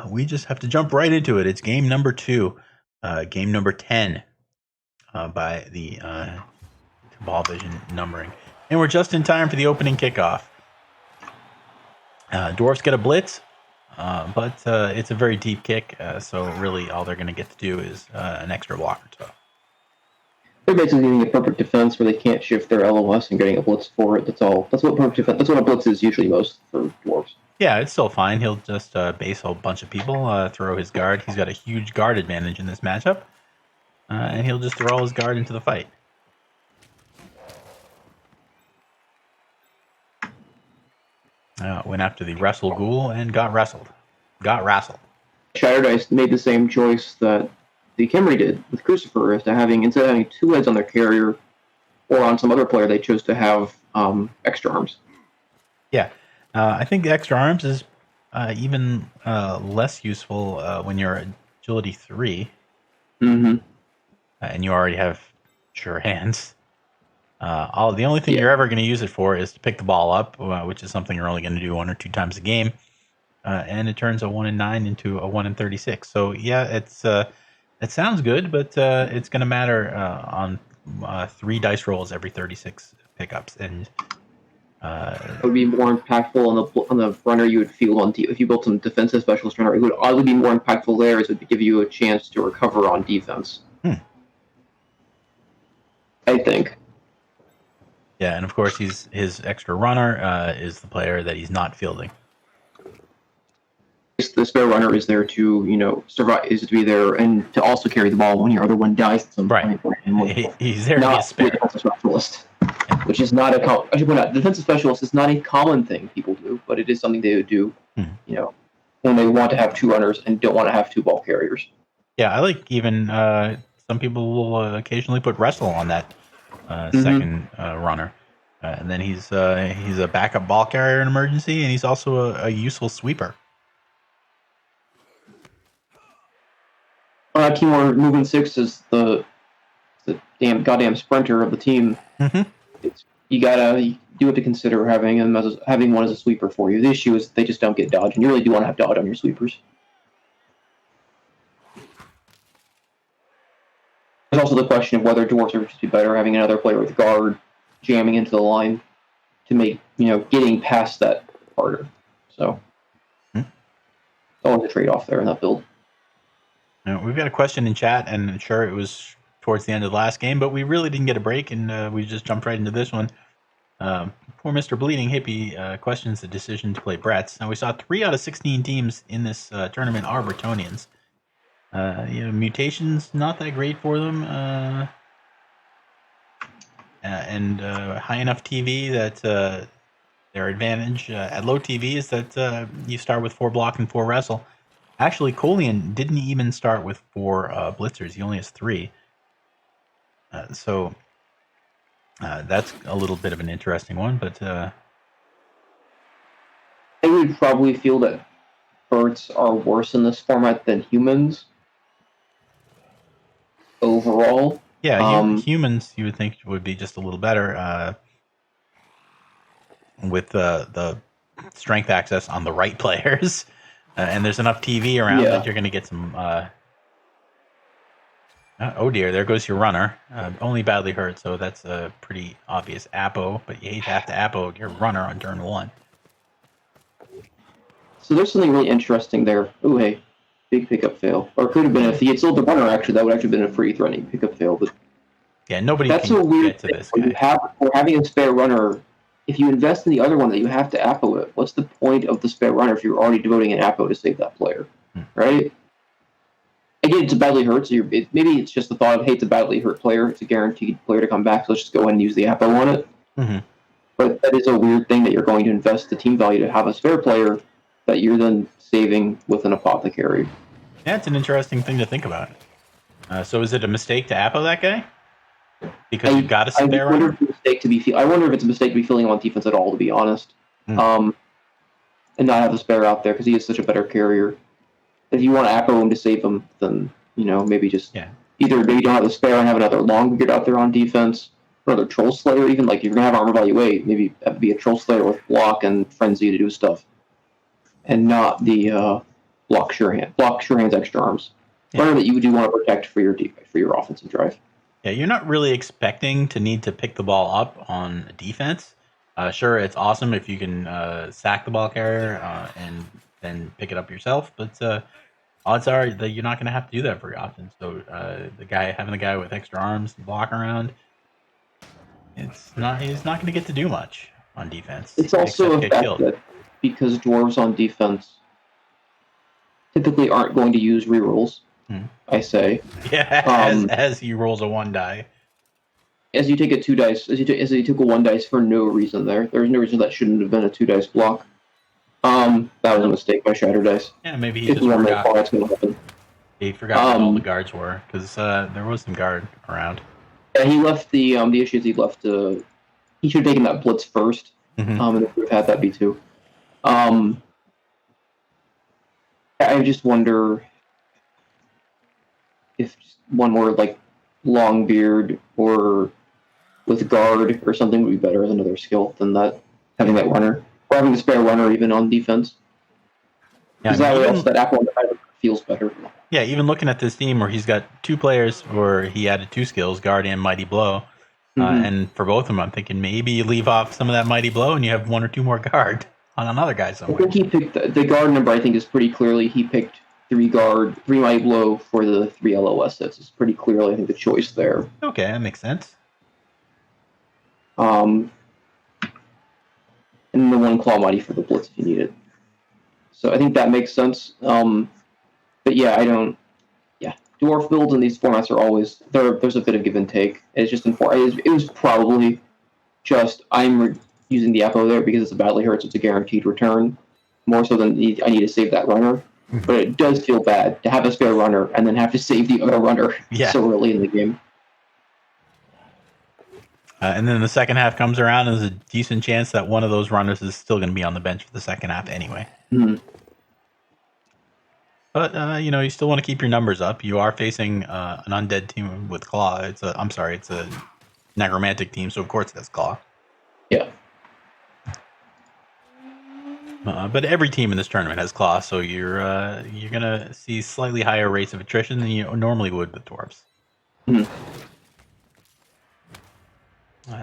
we just have to jump right into it. It's game number 2, game number 10 by the ball vision numbering. And we're just in time for the opening kickoff. Dwarfs get a blitz, but it's a very deep kick, so really all they're going to get to do is an extra block or so. They're basically getting a perfect defense where they can't shift their LOS and getting a blitz for it. That's all. That's what perfect defense. That's what a blitz is usually most for dwarves. Yeah, it's still fine. He'll just base a bunch of people, throw his guard. He's got a huge guard advantage in this matchup, and he'll just throw all his guard into the fight. Went after the wrestle ghoul and got wrestled. Got wrestled. Shatterdice made the same choice that the Kimry did with Crucifer, as to instead of having 2 heads on their carrier or on some other player, they chose to have extra arms. Yeah. I think the extra arms is even less useful when you're agility 3. Mm-hmm. And you already have sure hands. The only thing you're ever going to use it for is to pick the ball up, which is something you're only going to do 1 or 2 times a game. And it turns a 1 in 9 into a 1 in 36. So yeah, it sounds good, but it's going to matter on 3 dice rolls every 36 pickups, and it would be more impactful on the runner you would field if you built some defensive specialist runner. It would oddly be more impactful there, as it would give you a chance to recover on defense. I think. Yeah, and of course his extra runner is the player that he's not fielding. The spare runner is there to survive, is to be there and to also carry the ball when your other one dies at some point. He's there to be a spare. Defensive specialist, which is not I should point out, defensive specialist is not a common thing people do, but it is something they would do. When they want to have 2 runners and don't want to have 2 ball carriers. Yeah, I like even some people will occasionally put wrestle on that second runner, and then he's a backup ball carrier in emergency, and he's also a useful sweeper. Team where moving 6 is the goddamn sprinter of the team. You do have to consider having one as a sweeper for you. The issue is they just don't get dodge, and you really do want to have dodge on your sweepers. There's also the question of whether dwarves are just better having another player with guard jamming into the line to make getting past that harder. So always a trade-off there in that build. We've got a question in chat, and sure, it was towards the end of the last game, but we really didn't get a break, and we just jumped right into this one. Poor Mr. Bleeding Hippie questions the decision to play Bretts. Now, we saw 3 out of 16 teams in this tournament are Bretonnians. Mutations not that great for them, and high enough TV that their advantage at low TV is that you start with 4 block and 4 wrestle. Actually, Colian didn't even start with 4 blitzers. He only has 3. So that's a little bit of an interesting one, but I would probably feel that birds are worse in this format than humans overall. Yeah, humans you would think would be just a little better with the strength access on the right players. And there's enough TV around that you're going to get some... oh dear, there goes your runner. Only badly hurt, so that's a pretty obvious Apo, but you hate to have to Apo your runner on turn 1. So there's something really interesting there. Oh, hey, big pickup fail. Or it could have been, if he had sold the runner, actually, that would actually have been a pretty threatening pickup fail. But yeah, nobody that's can a weird get to this guy. For having a spare runner, if you invest in the other one that you have to Apo it, what's the point of the spare runner if you're already devoting an Apo to save that player, right? Again, it's a badly hurt, so maybe it's just the thought of, hey, it's a badly hurt player, it's a guaranteed player to come back, so let's just go ahead and use the Apo on it. But that is a weird thing that you're going to invest the team value to have a spare player that you're then saving with an apothecary. Yeah, it's an interesting thing to think about. So is it a mistake to Apo that guy? Because you've got a spare runner? I wonder if it's a mistake to be feeling on defense at all, to be honest. And not have a spare out there, because he is such a better carrier. If you want to Apo him to save him, then, maybe just either maybe don't have a spare and have another long get out there on defense, or another Troll Slayer, even. Like, if you're going to have armor value 8, maybe have to be a Troll Slayer with block and frenzy to do stuff. And not the block sure hand's extra arms. Runner that you do want to protect for your offensive drive. Yeah, you're not really expecting to need to pick the ball up on defense. Sure, it's awesome if you can sack the ball carrier and then pick it up yourself, but odds are that you're not going to have to do that very often. So having the guy with extra arms and block around, he's not going to get to do much on defense. It's also a fact that because dwarves on defense typically aren't going to use rerolls. I say. Yeah, as he rolls a 1 die. As you take a 2 dice, as you took a 1 dice for no reason there's no reason that shouldn't have been a 2 dice block. That was a mistake by Shatter Dice. Yeah, maybe he just forgot. He forgot what all the guards were, because there was some guard around. Yeah, he left the issues he left. He should have taken that Blitz first, and if we've had that B2. I just wonder if one more like Longbeard or with guard or something would be better as another skill than that, having that runner. Or having the spare runner even on defense. Because that Apple feels better. Yeah, even looking at this team where he's got 2 players where he added 2 skills, guard and mighty blow. And for both of them, I'm thinking maybe you leave off some of that mighty blow and you have 1 or 2 more guard on another guy somewhere. I think he picked the guard number. I think is pretty clearly he picked 3 guard, 3 mighty blow for the 3 LOS sets. It's pretty clearly I think the choice there. Okay, that makes sense. And the 1 claw mighty for the blitz if you need it. So I think that makes sense. But yeah, dwarf builds in these formats are always there's a bit of give and take. It's just it was probably just I'm using the Echo there because it's a badly hurt, so it's a guaranteed return, more so than I need to save that runner. But it does feel bad to have a spare runner and then have to save the other runner so early in the game. And then the second half comes around, and there's a decent chance that one of those runners is still going to be on the bench for the second half anyway. But, you still want to keep your numbers up. You are facing an undead team with Claw. It's a necromantic team, so of course it has Claw. Yeah. But every team in this tournament has Claw, so you're going to see slightly higher rates of attrition than you normally would with dwarves.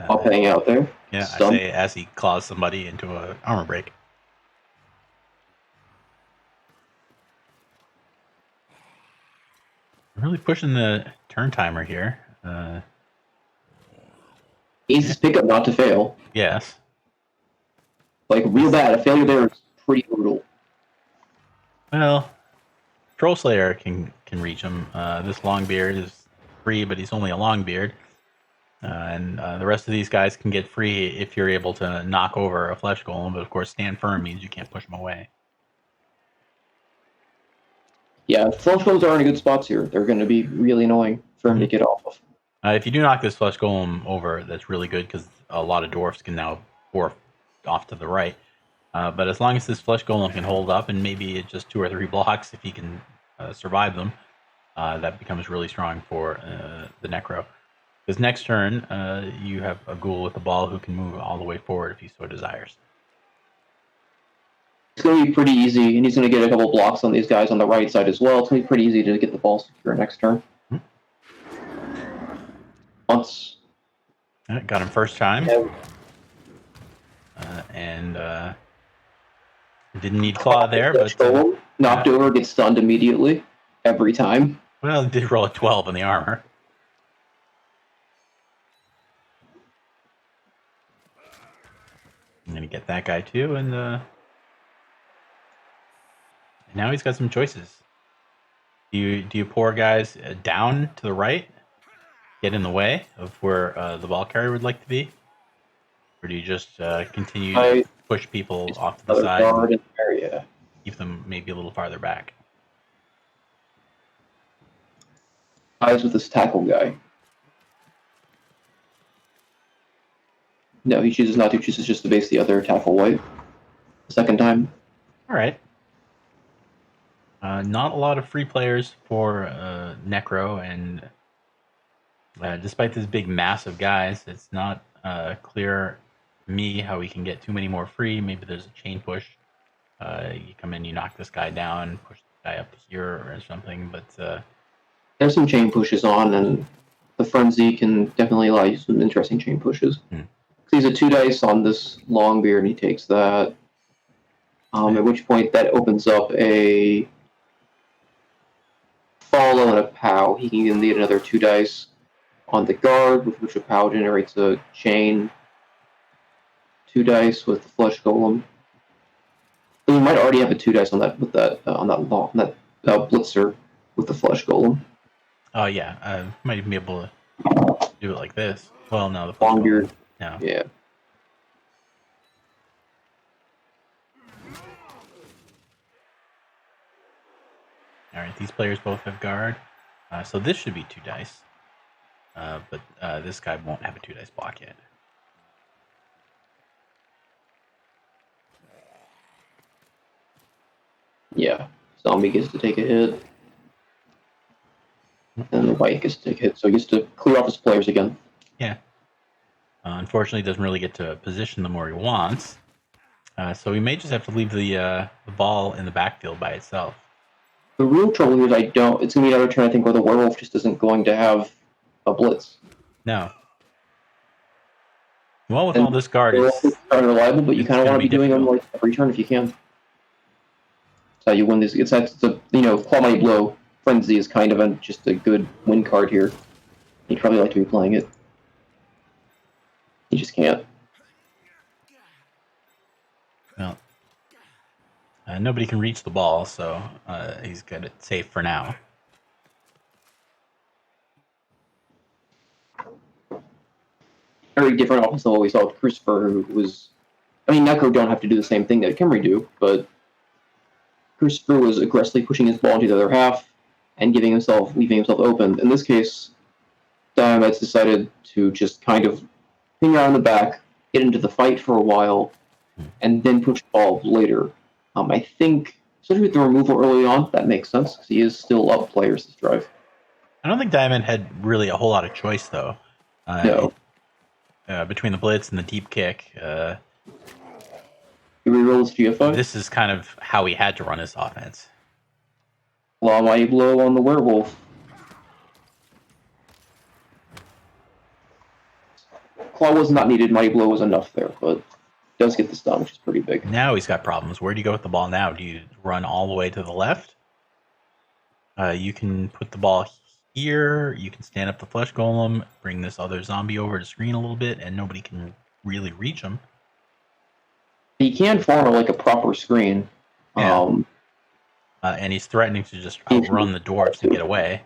Popping out there. Yeah, I say as he claws somebody into an armor break. I'm really pushing the turn timer here. Ace's pickup not to fail. Yes. Like, real bad. A failure there is pretty brutal. Well, Troll Slayer can reach him. This Longbeard is free, but he's only a Longbeard. And the rest of these guys can get free if you're able to knock over a Flesh Golem, but of course stand firm means you can't push them away. Yeah, Flesh Golems are in good spots here. They're going to be really annoying for him to get off of. If you do knock this Flesh Golem over, that's really good because a lot of dwarfs can now dwarf off to the right. But as long as this Flesh Golem can hold up, and maybe it's just 2 or 3 blocks if he can survive them, that becomes really strong for the Necro. Because next turn, you have a ghoul with the ball who can move all the way forward if he so desires. It's going to be pretty easy, and he's going to get a couple blocks on these guys on the right side as well. It's going to be pretty easy to get the ball secure next turn. Once. Got him first time. Yeah. And didn't need Claw there, but... knocked over, gets stunned immediately. Every time. Well, he did roll a 12 on the armor. I'm going to get that guy too, and now he's got some choices. Do you pour guys down to the right, get in the way of where the ball carrier would like to be, or do you just continue to push people off to the side and keep them maybe a little farther back? Eyes with this tackle guy. No, he chooses not to. He chooses just to base the other tackle white. The second time. All right. Not a lot of free players for Necro, and despite this big mass of guys, it's not clear to me how we can get too many more free. Maybe there's a chain push. You come in, you knock this guy down, push guy up here or something. But There's some chain pushes on, and the frenzy can definitely allow you some interesting chain pushes. He's a 2 dice on this long beard, and he takes that. At which point that opens up a follow and a pow. He can even need another 2 dice on the guard, with which a pow generates a chain. 2 dice with the flesh golem. So we might already have a 2 dice on that blitzer with the flesh golem. Oh yeah, I might even be able to do it like this. Well, no, the flesh Long beard. No. Yeah. All right, these players both have guard, so this should be 2 dice. But this guy won't have a 2 dice block yet. Yeah. Zombie gets to take a hit. And the white gets to take a hit, so he gets to clear off his players again. Yeah. Unfortunately, doesn't really get to position them where he wants. So we may just have to leave the ball in the backfield by itself. The real trouble here is it's going to be another turn, I think, where the werewolf just isn't going to have a blitz. No. Well, with all this guard, it's unreliable, but you kind of want to be doing them like every turn if you can. That's how you win this. That's the Claw Mighty Blow Frenzy is kind of just a good win card here. You'd probably like to be playing it. You just can't. Well, nobody can reach the ball, so he's got it safe for now. Very different offense than what we saw with Crucifer, who was... I mean, Necro don't have to do the same thing that Kimry do, but Crucifer was aggressively pushing his ball into the other half and leaving himself open. In this case, Diomed's decided to just kind of hang around the back, get into the fight for a while, and then push the ball later. I think, especially with the removal early on, that makes sense, because he is still up players this drive. I don't think Diomed had really a whole lot of choice, though. No. Between the blitz and the deep kick. He rerolls GFI? This is kind of how he had to run his offense. Claw Mighty Blow on the werewolf. Claw was not needed, Mighty Blow was enough there, but does get this done, which is pretty big. Now he's got problems. Where do you go with the ball now? Do you run all the way to the left? You can put the ball here. You can stand up the flesh golem, bring this other zombie over to screen a little bit, and nobody can really reach him. He can form like a proper screen. Yeah. And he's threatening to just outrun the dwarfs and get away.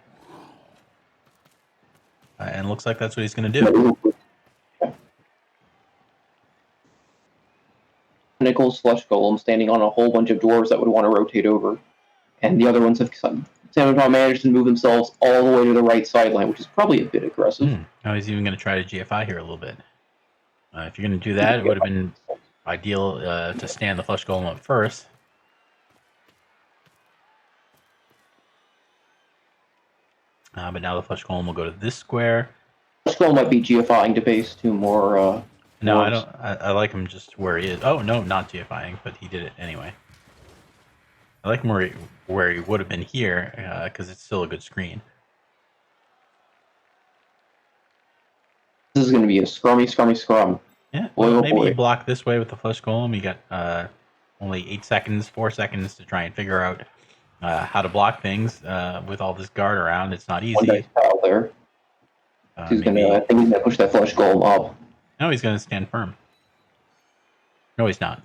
And looks like that's what he's going to do. Nichols flesh golem standing on a whole bunch of dwarves that would want to rotate over, and the other ones have somehow managed to move themselves all the way to the right sideline, which is probably a bit aggressive. Now he's even going to try to GFI here a little bit. If you're going to do that, it would have been ideal to stand the flesh golem up first. But now the flesh golem will go to this square. Flesh golem might be GFIing to base 2 more. No, I don't. I like him just where he is. Oh no, not GFIing, but he did it anyway. I like him where he would have been here because it's still a good screen. This is going to be a scrum. Yeah, well, maybe you block this way with the flesh golem. You got only 8 seconds, 4 seconds to try and figure out how to block things with all this guard around. It's not easy. One dice pile there. I think he's going to push that flesh golem up. No, he's going to stand firm. No, he's not.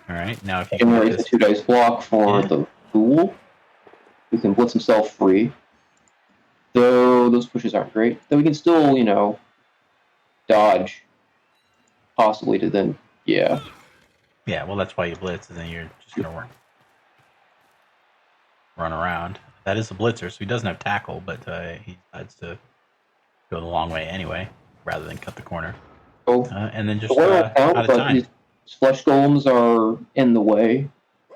All right, now if you generate the 2 dice block for the fool, who can blitz himself free. Though those pushes aren't great. Though we can still, dodge. Possibly to then, yeah. Yeah, well, that's why you blitz, and then you're just going to run around. That is a blitzer, so he doesn't have tackle, but he decides to go the long way anyway, rather than cut the corner. Oh, and then just out of time. His flesh golems are in the way,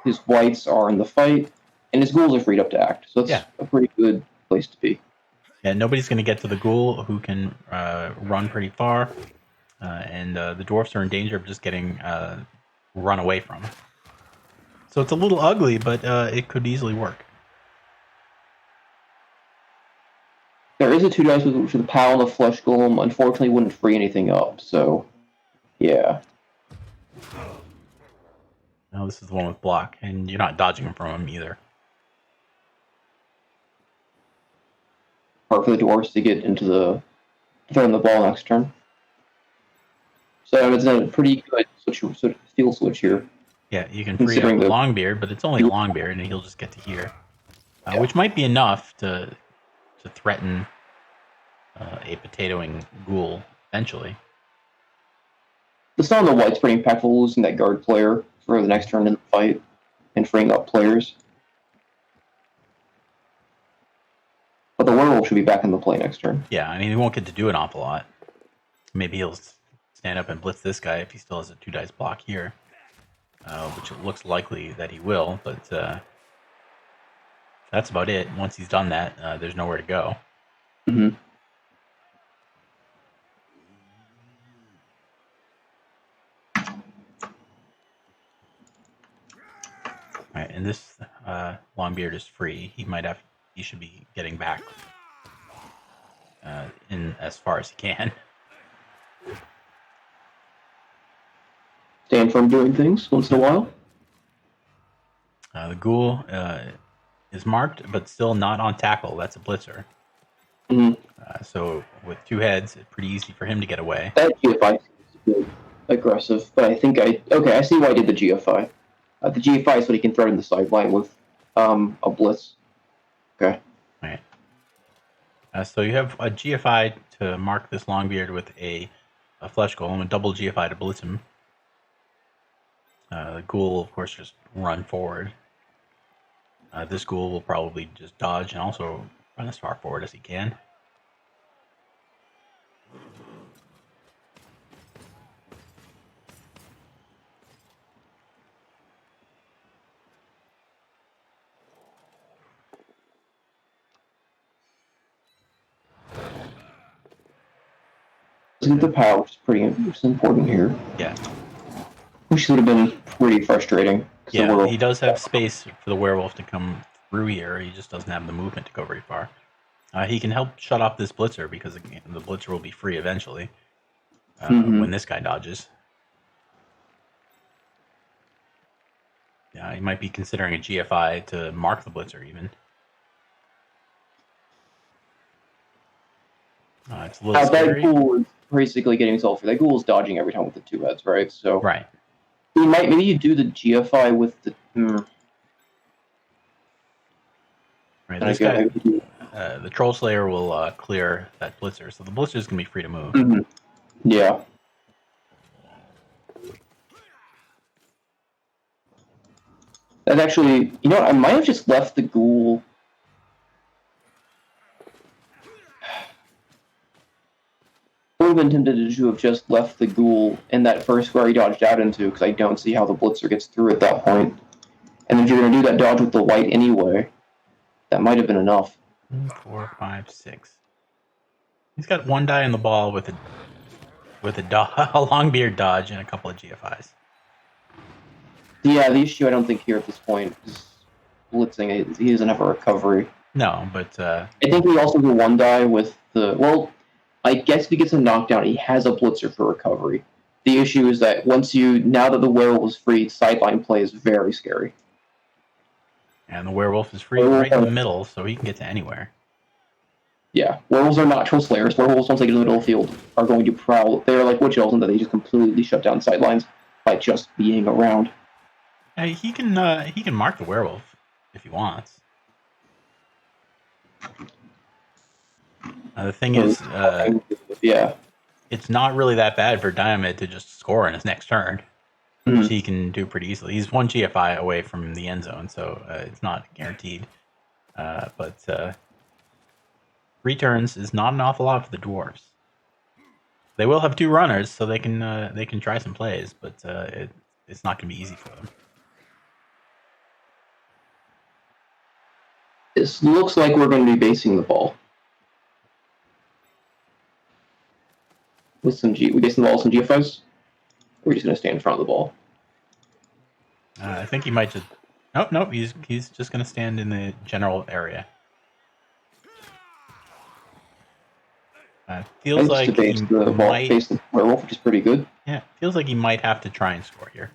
his whites are in the fight, and his ghouls are freed up to act. So that's a pretty good place to be. Yeah, nobody's going to get to the ghoul who can run pretty far, and the dwarfs are in danger of just getting run away from. So it's a little ugly, but it could easily work. There is a 2 dice with the POW and the Flesh Golem. Unfortunately, wouldn't free anything up, so yeah. No, this is the one with block, and you're not dodging from him either. Hard for the dwarves to get into the throw in the ball next turn. So it's a pretty good steel switch here. Yeah, you can free up the Longbeard, but it's only a Longbeard, and he'll just get to here, which might be enough to threaten a potatoing ghoul eventually. The Sun on the White's pretty impactful, losing that guard player for the next turn in the fight and freeing up players. But the werewolf should be back in the play next turn. Yeah, I mean, he won't get to do an awful lot. Maybe he'll stand up and blitz this guy if he still has a 2 dice block here, which it looks likely that he will, but that's about it. Once he's done that, there's nowhere to go. Mm-hmm. All right, and this Longbeard is free. He should be getting back in as far as he can. Stand firm doing things once in a while. The ghoul is marked, but still not on tackle. That's a blitzer. Mm-hmm. So with 2 heads, it's pretty easy for him to get away. That GFI is aggressive, but I think I see why I did the GFI. The GFI is what he can threaten the sideline with a blitz. Okay. All right. So you have a GFI to mark this Longbeard with a Flesh Golem, a double GFI to blitz him. The ghoul will, of course, just run forward. This ghoul will probably just dodge and also run as far forward as he can. The power is pretty important here. Yeah. Which would have been pretty frustrating. Yeah, he does have space for the werewolf to come through here. He just doesn't have the movement to go very far. He can help shut off this blitzer because again, the blitzer will be free eventually when this guy dodges. Yeah, he might be considering a GFI to mark the blitzer even. It's a little scary. That ghoul is basically getting himself for that ghoul is dodging every time with the 2 heads, right? So right. Maybe you do the GFI with the. Right. This guy, the Troll Slayer will clear that blitzer, so the blitzer is gonna be free to move. Mm-hmm. Yeah. That actually, I might have just left the ghoul. I would have been tempted to have just left the ghoul in that first square he dodged out into, because I don't see how the blitzer gets through at that point. And if you're going to do that dodge with the white anyway, that might have been enough. 4, 5, 6. He's got 1 die on the ball with a Longbeard dodge and a couple of GFIs. Yeah, the issue I don't think here at this point is blitzing. He doesn't have a recovery. No, but I think we also do 1 die with the I guess if he gets a knockdown, he has a blitzer for recovery. The issue is that now that the werewolf is free, sideline play is very scary. And the werewolf is free right in the middle, so he can get to anywhere. Yeah, werewolves are not Troll Slayers. Werewolves, once they get to the middle of the field, are going to prowl. They're like witch elves in that they just completely shut down sidelines by just being around. He can mark the werewolf if he wants. The thing is, it's not really that bad for Diomed to just score in his next turn, which he can do pretty easily. He's 1 GFI away from the end zone, so it's not guaranteed. But 3 turns is not an awful lot for the dwarves. They will have 2 runners, so they can try some plays, but it's not going to be easy for them. This looks like we're going to be basing the ball. With we basing the ball with some GFIs? Or are we just going to stand in front of the ball? I think he might just. Nope. He's just going to stand in the general area. Feels Thanks to like he base the might. base the werewolf, which is pretty good. Yeah, feels like he might have to try and score here.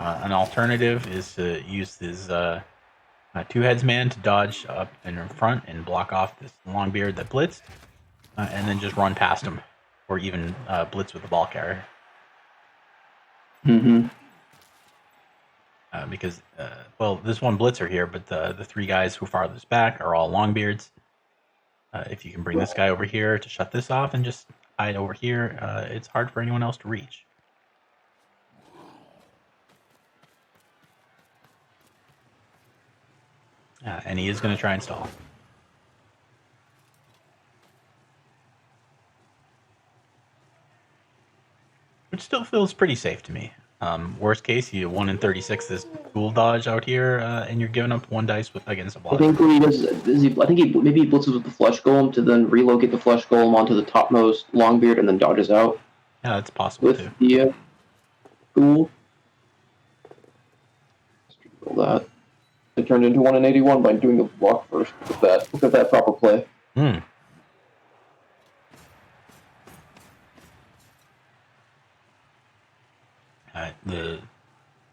An alternative is to use his two heads man to dodge up in front and block off this Longbeard that blitzed, and then just run past him, or even blitz with the ball carrier. Mm-hmm. Because, there's one blitzer here, but the three guys who are farthest back are all Longbeards. If you can bring this guy over here to shut this off and just hide over here, it's hard for anyone else to reach. And he is going to try and stall. Which still feels pretty safe to me. Worst case, you 1 in 36 this tool dodge out here, and you're giving up 1 dice against a block. I think what he does is he blitzes with the flesh golem to then relocate the flesh golem onto the topmost Longbeard and then dodges out. Yeah, that's possible with too. The tool. Roll that. It turned into 1 in 81 by doing the block first. Look at that proper play.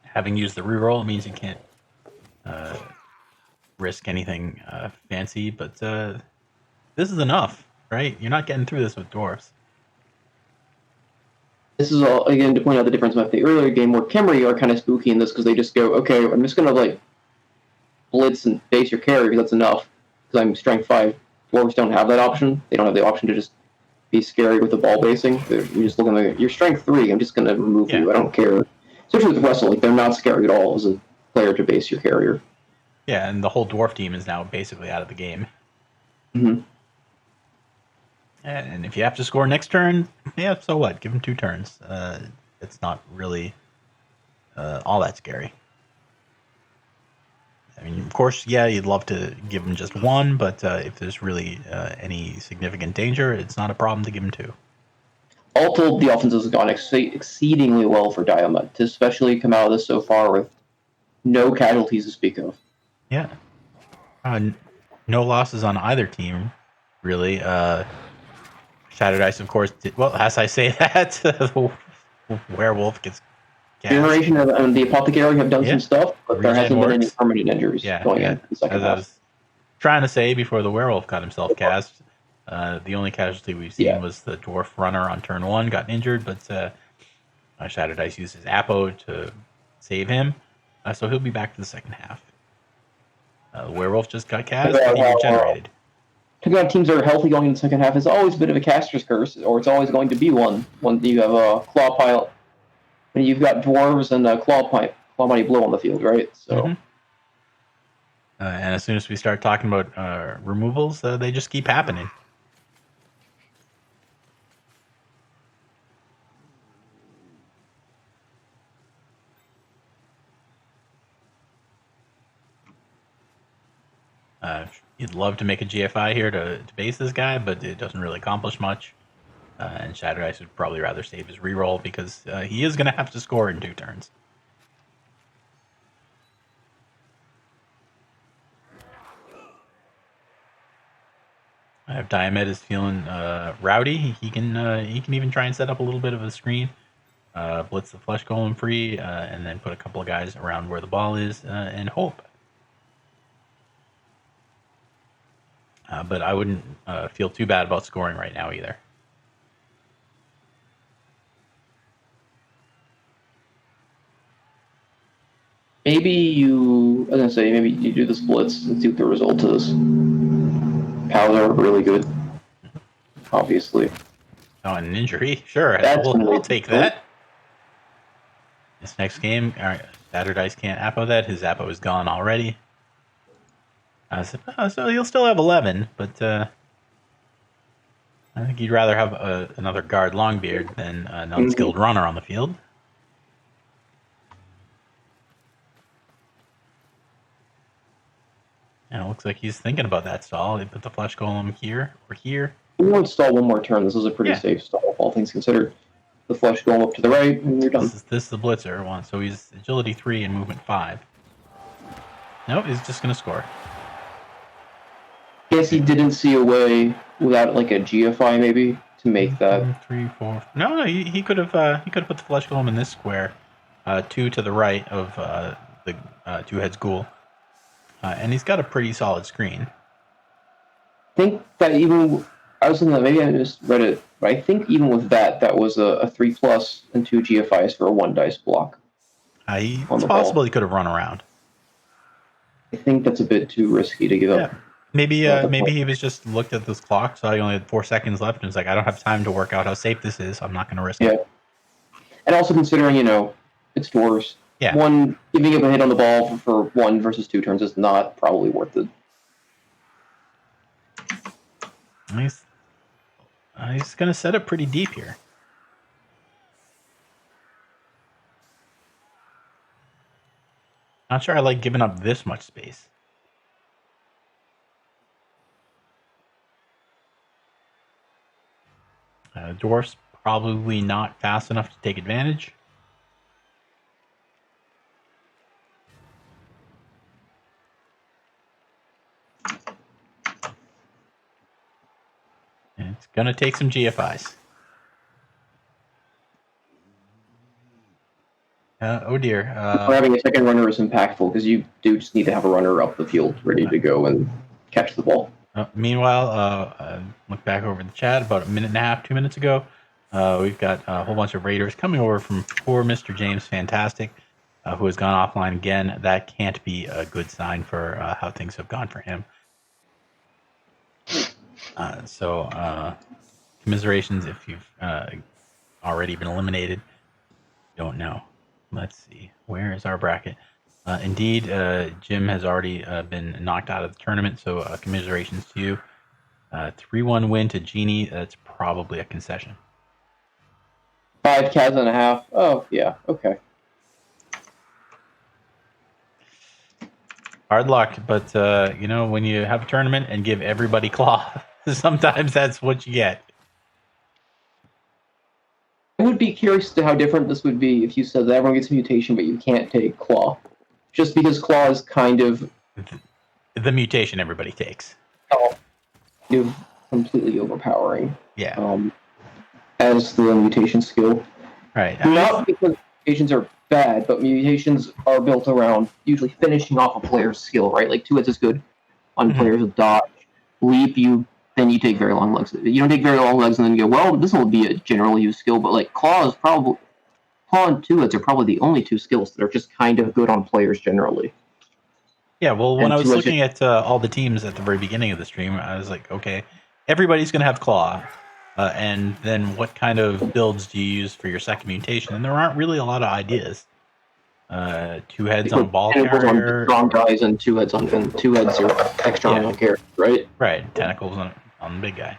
Having used the reroll means you can't risk anything fancy, but this is enough, right? You're not getting through this with dwarfs. This is all, again, to point out the difference with the earlier game where Khemri are kind of spooky in this because they just go, okay, I'm just going to blitz and base your carry because that's enough because I'm strength 5. Dwarves don't have that option. They don't have the option to just be scary with the ball basing. You're just looking like, you're strength 3, I'm just going to remove you. I don't care. Especially with Wrestle, they're not scary at all as a player to base your carrier. Yeah, and the whole dwarf team is now basically out of the game. Mm-hmm. And if you have to score next turn, yeah, so what? Give them 2 turns. It's not really all that scary. I mean, of course, yeah, you'd love to give them just 1, but if there's really any significant danger, it's not a problem to give them 2. All told, the offense has gone exceedingly well for Diomed, to especially come out of this so far with no casualties to speak of. Yeah. No losses on either team, really. Shattered Ice, of course, as I say that, the werewolf gets cast. Generation and the Apothecary have done some stuff, but there hasn't been any permanent injuries going in the second half. I was trying to say before the werewolf got himself cast, the only casualty we've seen was the dwarf runner on turn 1 got injured, but Shattered Ice used his Apo to save him, so he'll be back for the second half. The werewolf just got cast, and he regenerated. Talking about teams that are healthy going in the second half, it's always a bit of a caster's curse, or it's always going to be one. When you have a claw pile, when you've got dwarves and claw mighty blow on the field, right? So. Mm-hmm. And as soon as we start talking about removals, they just keep happening. You'd love to make a GFI here to base this guy, but it doesn't really accomplish much. And Shattered Ice would probably rather save his reroll because he is going to have to score in 2 turns. If Diomed is feeling rowdy, he can even try and set up a little bit of a screen, blitz the flesh golem free, and then put a couple of guys around where the ball is and hope. But I wouldn't feel too bad about scoring right now either. Maybe you do this blitz and see what the result is. Pals are really good, obviously. Oh, an injury? Sure, we'll take that. This next game, all right, Shattered Ice can't Apo that. His Apo is gone already. So he'll still have 11, but I think you'd rather have another guard Longbeard than an unskilled runner on the field. And it looks like he's thinking about that stall. They put the flesh golem here or here. We won't stall one more turn. This is a pretty safe stall, all things considered. the flush golem up to the right, and you're done. This is the Blitzer one, so he's agility 3 and movement 5. Nope, he's just going to score. Guess he didn't see a way without like a GFI maybe to make that. 3, 4. No, he could have put the flesh golem in this square, 2 to the right of the two heads ghoul, and he's got a pretty solid screen. I think that even I was thinking that maybe I just read it, but I think even with that was a 3+ and 2 GFIs for a 1 dice block. It's possible he could have run around. I think that's a bit too risky to give up. Maybe he was just looked at this clock, so he only had 4 seconds left, and was like, I don't have time to work out how safe this is. I'm not going to risk it. And also considering, it's dwarves. Yeah. One giving up a hit on the ball for 1 versus 2 turns is not probably worth it. He's going to set up pretty deep here. Not sure I like giving up this much space. Dwarfs probably not fast enough to take advantage. And it's going to take some GFIs. Oh dear. Having a second runner is impactful because you do just need to have a runner up the field ready to go and catch the ball. Meanwhile, look back over the chat about a minute and a half, 2 minutes ago. We've got a whole bunch of raiders coming over from poor Mr. James Fantastic, who has gone offline again. That can't be a good sign for how things have gone for him. So commiserations if you've already been eliminated. Don't know. Let's see. Where is our bracket? Indeed, Jim has already been knocked out of the tournament, so commiserations to you. 3-1 win to Genie. That's probably a concession. 5 Cavs and a half. Oh, yeah. Okay. Hard luck, but when you have a tournament and give everybody claw, sometimes that's what you get. I would be curious to how different this would be if you said that everyone gets a mutation, but you can't take claw. Just because claw is kind of the mutation everybody takes. Completely overpowering. Yeah. As the mutation skill. Right. Not because mutations are bad, but mutations are built around usually finishing off a player's skill, right? Like 2 hits is good on players with dodge. Leap, then you take very long legs. You don't take very long legs and then you go, well, this will be a generally used skill, but like claw and 2 hits are probably the only 2 skills that are just kind of good on players generally. Yeah, well, when I was looking at all the teams at the very beginning of the stream, I was like, okay, everybody's going to have claw. And then what kind of builds do you use for your second mutation? And there aren't really a lot of ideas. 2 heads on ball carrier. Strong guys and 2 heads are extra on carrier, right? Right, tentacles on the big guy.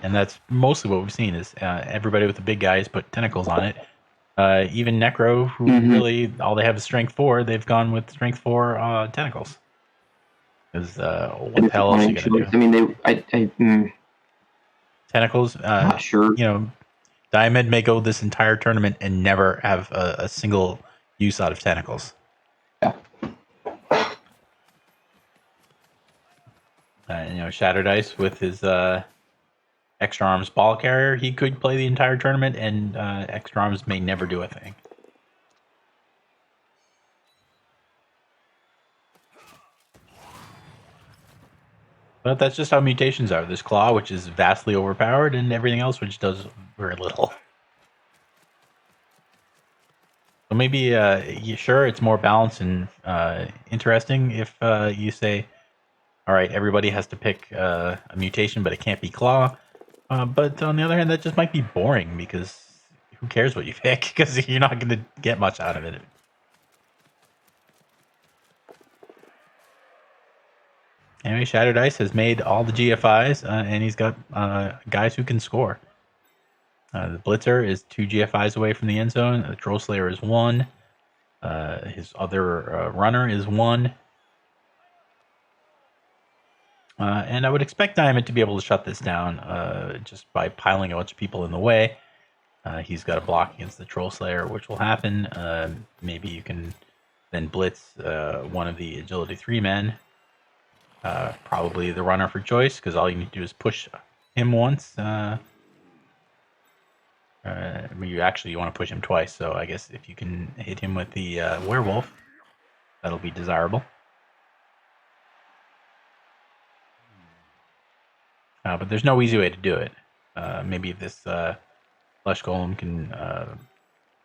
And that's mostly what we've seen is everybody with the big guys put tentacles on it. Even Necro, who really all they have is strength 4, they've gone with strength 4 tentacles. Because what the hell else are you going to do? I mean, tentacles. Not sure. Diomed may go this entire tournament and never have a single use out of tentacles. Yeah. Shattered Ice with his extra arms ball carrier, he could play the entire tournament, and extra arms may never do a thing. But that's just how mutations are. There's Claw, which is vastly overpowered, and everything else, which does very little. So maybe, sure, it's more balanced and interesting if you say, all right, everybody has to pick a mutation, but it can't be Claw. But on the other hand, that just might be boring, because who cares what you pick? Because you're not going to get much out of it. Anyway, Shattered Ice has made all the GFIs, and he's got guys who can score. The Blitzer is 2 GFIs away from the end zone. The Troll Slayer is 1. His other runner is 1. And I would expect Diomed to be able to shut this down just by piling a bunch of people in the way. He's got a block against the Troll Slayer, which will happen. Maybe you can then blitz one of the Agility 3 men. Probably the runner for choice, because all you need to do is push him once. You want to push him twice, so I guess if you can hit him with the werewolf, that'll be desirable. But there's no easy way to do it. Maybe if this Flesh Golem can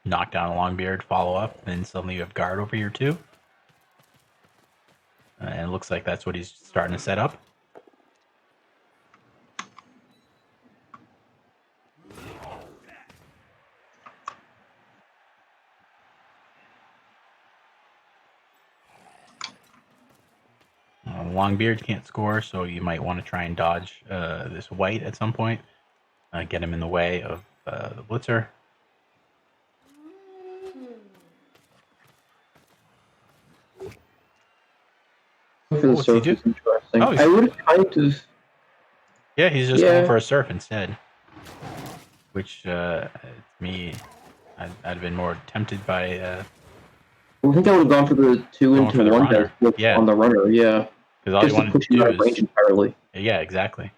knock down a Longbeard, follow up, then suddenly you have guard over here too. And it looks like that's what he's starting to set up. Longbeard can't score, so you might want to try and dodge this white at some point. Get him in the way of the Blitzer. For the surf is interesting. Oh, I would have kind of. Yeah, he's just going for a surf instead. Which, me, I'd have been more tempted by. I think I would have gone for the 2 into 1 on the runner, yeah. Because all you want to do is range entirely. Yeah, exactly.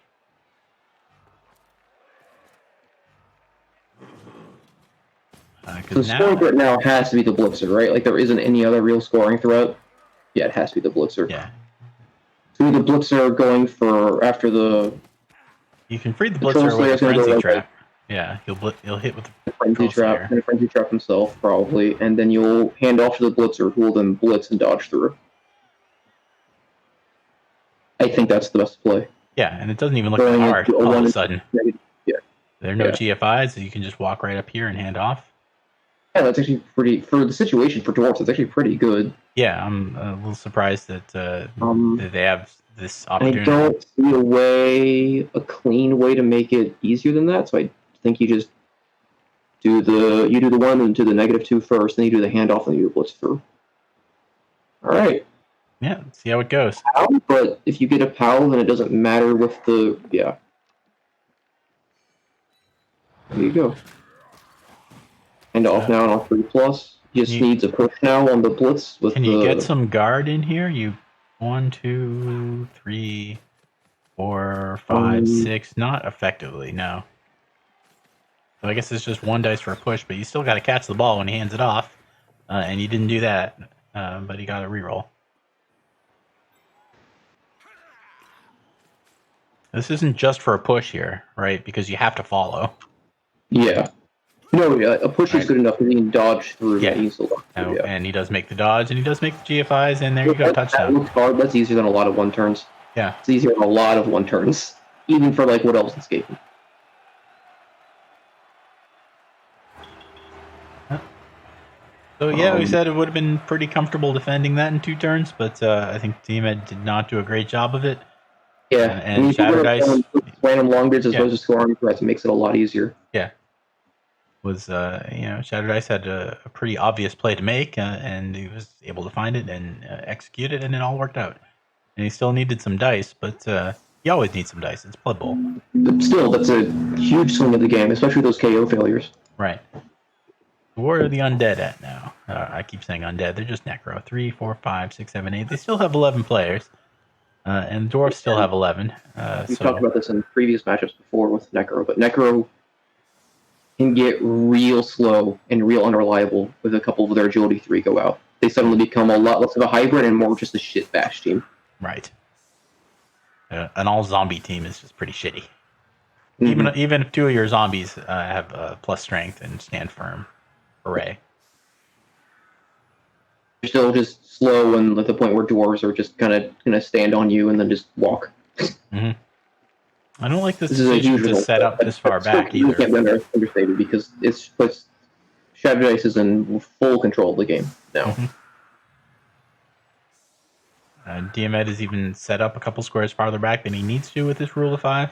So the scoring threat now has to be the Blitzer, right? Like there isn't any other real scoring threat. Yeah, it has to be the Blitzer. Yeah. So the Blitzer going for after the. You can free the Blitzer with a frenzy trap. Yeah, he'll hit with the frenzy trap and a frenzy trap himself probably, and then you'll hand off to the Blitzer, who will then blitz and dodge through. I think that's the best play. Yeah, and it doesn't even look that hard all of a sudden. Yeah. There are no GFIs, so you can just walk right up here and hand off. Yeah, that's actually pretty, for the situation for dwarfs, it's actually pretty good. Yeah, I'm a little surprised that they have this opportunity. I don't see a clean way to make it easier than that, so I think you just do the 1 and do the -2 first, then you do the handoff, and you do the blitz through. All right. Yeah, see how it goes. But if you get a POW, then it doesn't matter with the There you go. And off now on 3+. He just needs a push now on the blitz. Can you get some guard in here? 1, 2, 3, 4, 5, 6. Not effectively, no. So I guess it's just 1 dice for a push, but you still got to catch the ball when he hands it off. And you didn't do that, but he got a reroll. This isn't just for a push here, right? Because you have to follow. Yeah. No, a push is good enough because he can dodge through. Yeah. And he does make the dodge, and he does make the GFIs, and there you go, touchdown. That looks hard. That's easier than a lot of 1-turns. Yeah. It's easier than a lot of 1-turns, even for like what else is escaping. So yeah, we said it would have been pretty comfortable defending that in 2 turns, but I think Diomed did not do a great job of it. Yeah, and Shadow Dice random Longbeards as opposed to scoring threats, it makes it a lot easier. Yeah, Shadow Dice had a pretty obvious play to make, and he was able to find it and execute it, and it all worked out. And he still needed some dice, but you always need some dice. It's Blood Bowl. But still, that's a huge swing of the game, especially those KO failures. Right. Where are the undead at now? I keep saying undead. They're just necro. 3, 4, 5, 6, 7, 8. They still have 11 players. And the dwarves still have 11. We've talked about this in previous matchups before with necro, but necro can get real slow and real unreliable with a couple of their agility 3 go out. They suddenly become a lot less of a hybrid and more just a shit bash team. Right. An all zombie team is just pretty shitty. Mm-hmm. Even if 2 of your zombies have plus strength and stand firm. Hooray. You're still just slow and at the point where dwarves are just kind of going to stand on you and then just walk. Mm-hmm. I don't like this decision to set up this far back either. You can't be understated because it's puts Shadow Dice is in full control of the game now. Mm-hmm. Diomed has even set up a couple squares farther back than he needs to with this rule of 5.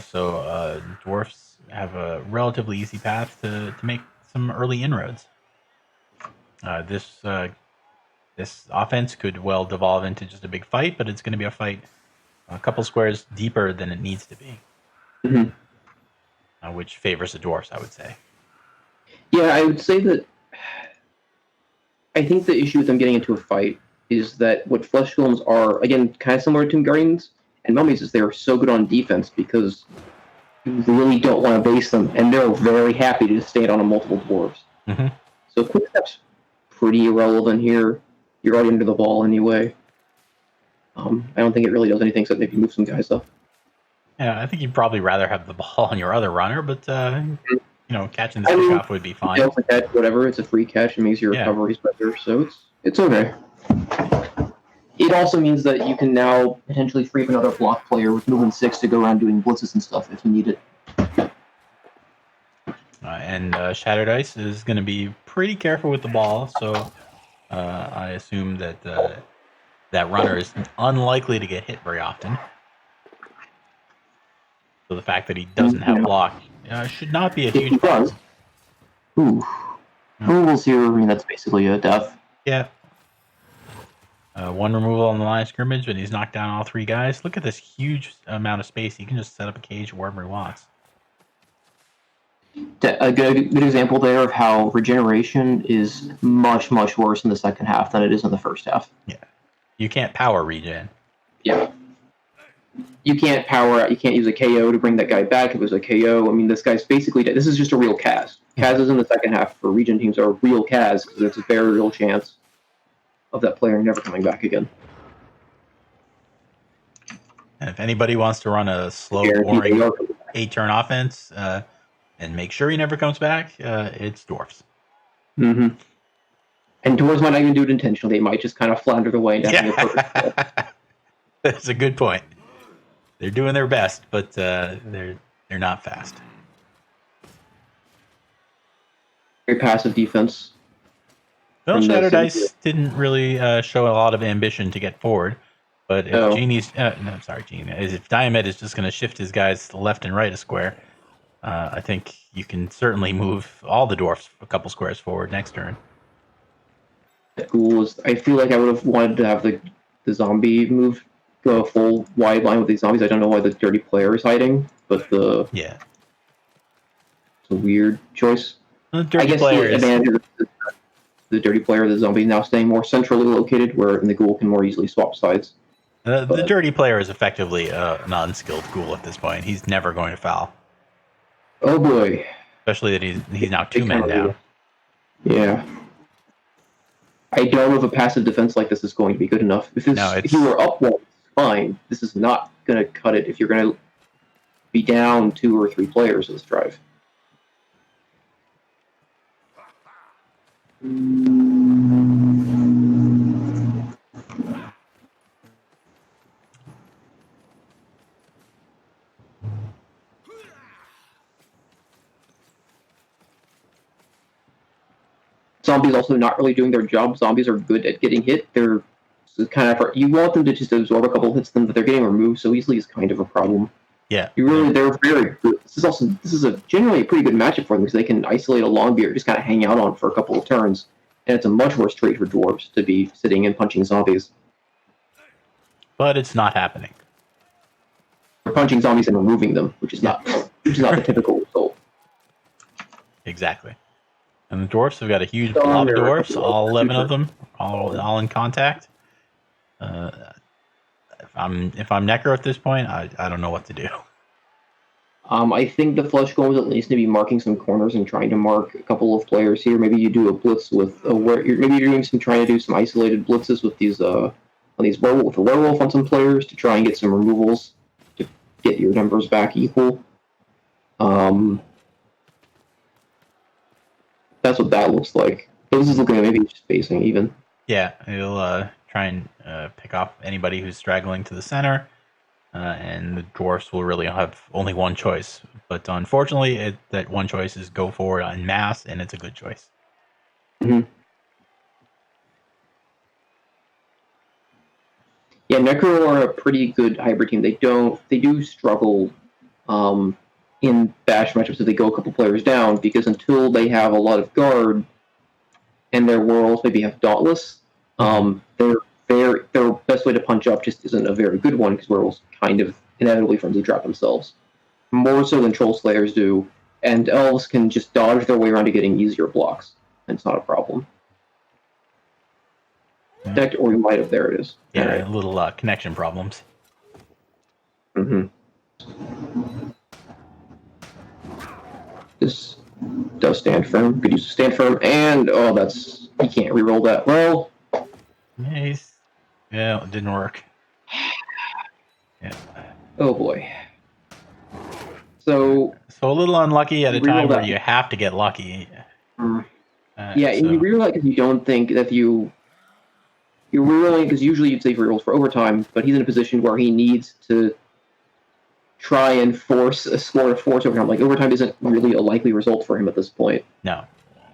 So dwarfs have a relatively easy path to make some early inroads. This offense could well devolve into just a big fight, but it's going to be a fight a couple squares deeper than it needs to be, which favors the dwarfs, I would say. Yeah, I would say that I think the issue with them getting into a fight is that what flesh golems are, again, kind of similar to guardians and mummies, is they're so good on defense because you really don't want to base them, and they're very happy to stand on a multiple dwarves. Mm-hmm. So quick step's pretty irrelevant here. You're already under the ball anyway. I don't think it really does anything except maybe move some guys up. Yeah, I think you'd probably rather have the ball on your other runner, but catching this kickoff would be fine. It's a catch, whatever. It's a free catch. It means your recovery's better, so it's okay. It also means that you can now potentially free up another block player with movement 6 to go around doing blitzes and stuff if you need it. And Shattered Ice is going to be pretty careful with the ball, so I assume that that runner is unlikely to get hit very often. So the fact that he doesn't have block should not be a huge problem. Ooh. Removals here, I mean, that's basically a death. Yeah. One removal on the line of scrimmage, and he's knocked down all 3 guys. Look at this huge amount of space. He can just set up a cage wherever he wants. A good example there of how regeneration is much, much worse in the second half than it is in the first half. Yeah. You can't power regen. Yeah. You can't power out. You can't use a KO to bring that guy back if it was a KO. I mean, this guy's basically dead. This is just a real Kaz. Kaz's in the second half for regen teams are real Kaz because there's a very real chance of that player never coming back again. And if anybody wants to run a slow, boring 8-turn offense and make sure he never comes back, it's dwarfs. Mm-hmm. And dwarves might not even do it intentionally. They might just kind of flounder the way. That's a good point. They're doing their best, but they're not fast. Very passive defense. Well, Shattered Ice didn't really show a lot of ambition to get forward, but if if Diomed is just going to shift his guys to the left and right a square, I think you can certainly move all the dwarfs a couple squares forward next turn. I feel like I would have wanted to have the zombie move, go full wide line with these zombies. I don't know why the dirty player is hiding, but it's a weird choice. The dirty player the dirty player, the zombie, now staying more centrally located, where the ghoul can more easily swap sides. The dirty player is effectively an unskilled ghoul at this point. He's never going to foul. Oh boy! Especially that he's now 2 men down. Yeah. I don't know if a passive defense like this is going to be good enough. If you were up one, fine. This is not going to cut it if you're going to be down 2 or 3 players this drive. Zombies also not really doing their job. Zombies are good at getting hit. They're kind of you want them to just absorb a couple of hits, but they're getting removed so easily is kind of a problem. Yeah, they're very good. This is generally a pretty good matchup for them because they can isolate a Longbeard, just kind of hang out on for a couple of turns, and it's a much worse trait for dwarves to be sitting and punching zombies. But it's not happening. They're punching zombies and removing them, which is not the typical result. Exactly. And the dwarfs have got a huge blob of dwarfs, all 11 of them, all in contact. If I'm necro at this point, I don't know what to do. I think the flesh golems at least maybe marking some corners and trying to mark a couple of players here. Maybe you do a blitz with maybe you're trying to do some isolated blitzes with these with a werewolf on some players to try and get some removals to get your numbers back equal. That's what that looks like. But this is looking at maybe just facing even. Yeah, he'll try and pick off anybody who's straggling to the center, and the dwarfs will really have only one choice. But unfortunately, that one choice is go forward en masse, and it's a good choice. Mm-hmm. Yeah, Necro are a pretty good hybrid team. They do struggle in bash matchups if they go a couple players down, because until they have a lot of guard and their worlds maybe have Dauntless, their best way to punch up just isn't a very good one because werewolves kind of inevitably friendly drop themselves. More so than Troll Slayers do, and elves can just dodge their way around to getting easier blocks. And it's not a problem. Yeah. Or you might have. There it is. Yeah, All right. little connection problems. Mm-hmm. This does stand firm. Could use stand firm, and that's you can't reroll that. Well, Nice. Yeah, it didn't work. Yeah. Oh boy. So a little unlucky at a time where that. you have to get lucky. Yeah, and you reroll that because you don't think that you're rerolling because usually you'd save rerolls for overtime, but he's in a position where he needs to try and force a score of force overtime. Like overtime isn't really a likely result for him at this point. No.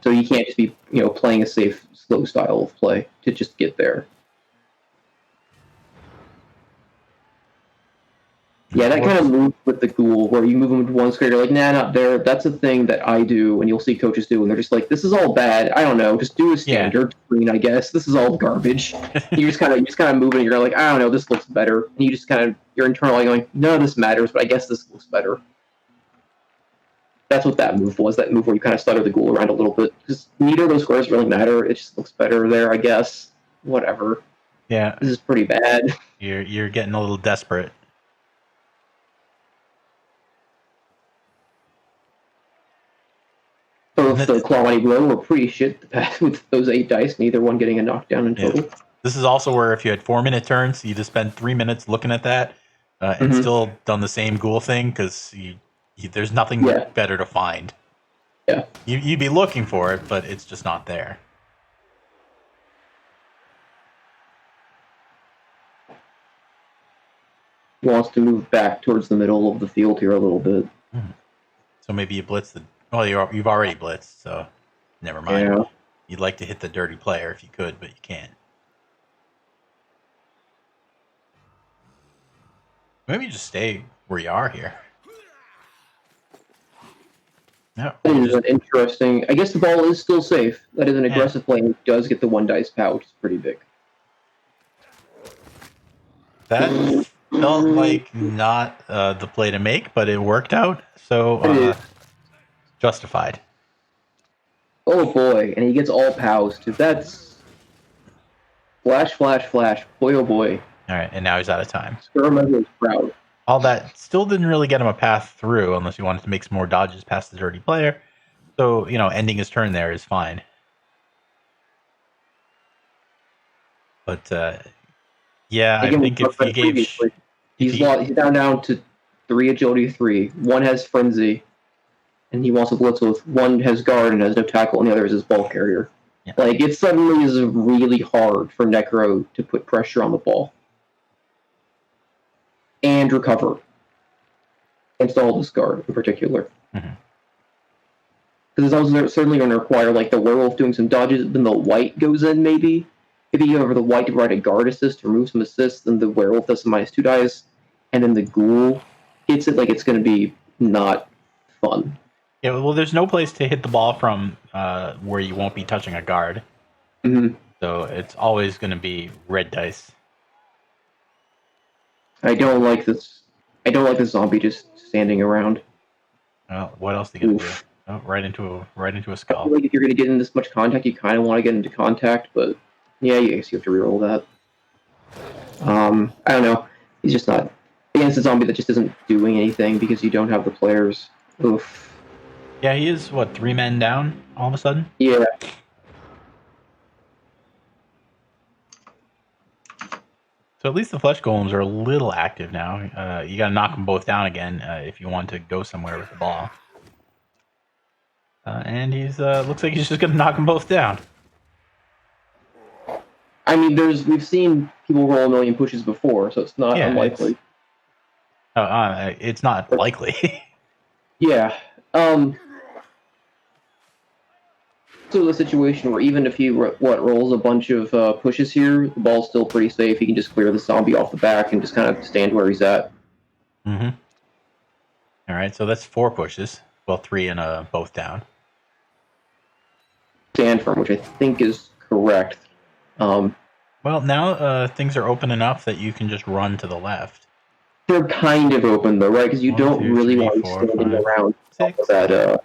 So he can't just be playing a safe, slow style of play to just get there. Yeah, that kind of moves with the ghoul, where you move them to one square, you're like, nah, not there. That's a thing that I do, and you'll see coaches do, and they're just like, this is all bad. I don't know, just do a standard screen, I guess. This is all garbage. you just kind of move it, and you're like, I don't know, this looks better. And you just you're internally going, no, this matters, but I guess this looks better. That's what that move was. That move where you kind of stutter the ghoul around a little bit. Because neither of those squares really matter. It just looks better there, I guess. Whatever. Yeah. This is pretty bad. You're getting a little desperate. Both the Claw Blow were pretty shit with those 8 dice, neither one getting a knockdown in total. Yeah. This is also where if you had 4-minute turns, you just spend 3 minutes looking at that and still done the same ghoul thing because there's nothing better to find. Yeah. You'd be looking for it, but it's just not there. He wants to move back towards the middle of the field here a little bit. So maybe you blitz the... Well, you've already blitzed, so never mind. Yeah. You'd like to hit the dirty player if you could, but you can't. Maybe you just stay where you are here. No, that is an interesting... I guess the ball is still safe. That is an aggressive play, and it does get the 1 dice pow, which is pretty big. That felt like not the play to make, but it worked out, so justified. Oh boy, and he gets all pows too. That's flash, flash, flash. Boy, oh boy. All right, and now he's out of time. Scaramanga is proud. All that still didn't really get him a path through unless he wanted to make some more dodges past the dirty player. So, ending his turn there is fine. But, yeah, I think if you gave... He's down to 3 agility 3. 1 has frenzy, and he wants to blitz with. 1 has guard and has no tackle, and the other is his ball carrier. Yeah. Like, it suddenly is really hard for Necro to put pressure on the ball. And recover. Install this guard in particular. Because it's also certainly going to require, like, the werewolf doing some dodges, then the white goes in, maybe. If you go over the white to provide a guard assist, remove some assists, then the werewolf does some -2 dice, and then the ghoul hits it, like it's going to be not fun. Yeah, well, there's no place to hit the ball from where you won't be touching a guard. So it's always going to be red dice. I don't like this. I don't like this zombie just standing around. Well, what else are you going to do? Oh, right into a skull. I feel like if you're going to get in this much contact, you kind of want to get into contact, but yeah, I guess you have to reroll that. I don't know. He's just not against a zombie that just isn't doing anything because you don't have the players. Oof. Yeah, he is, 3 men down all of a sudden? Yeah. So at least the flesh golems are a little active now. You got to knock them both down again if you want to go somewhere with the ball. And he's looks like he's just going to knock them both down. I mean, we've seen people roll a million pushes before, so it's not unlikely. It's not likely. Yeah. So the situation where even if he rolls a bunch of pushes here, the ball's still pretty safe. He can just clear the zombie off the back and just kind of stand where he's at. All right, so that's 4 pushes. Well, 3 and both down. Stand firm, which I think is correct. Well, now things are open enough that you can just run to the left. They're kind of open though, right? Because you 1, don't 2, really 3, want to be 4, standing 5, around 6. that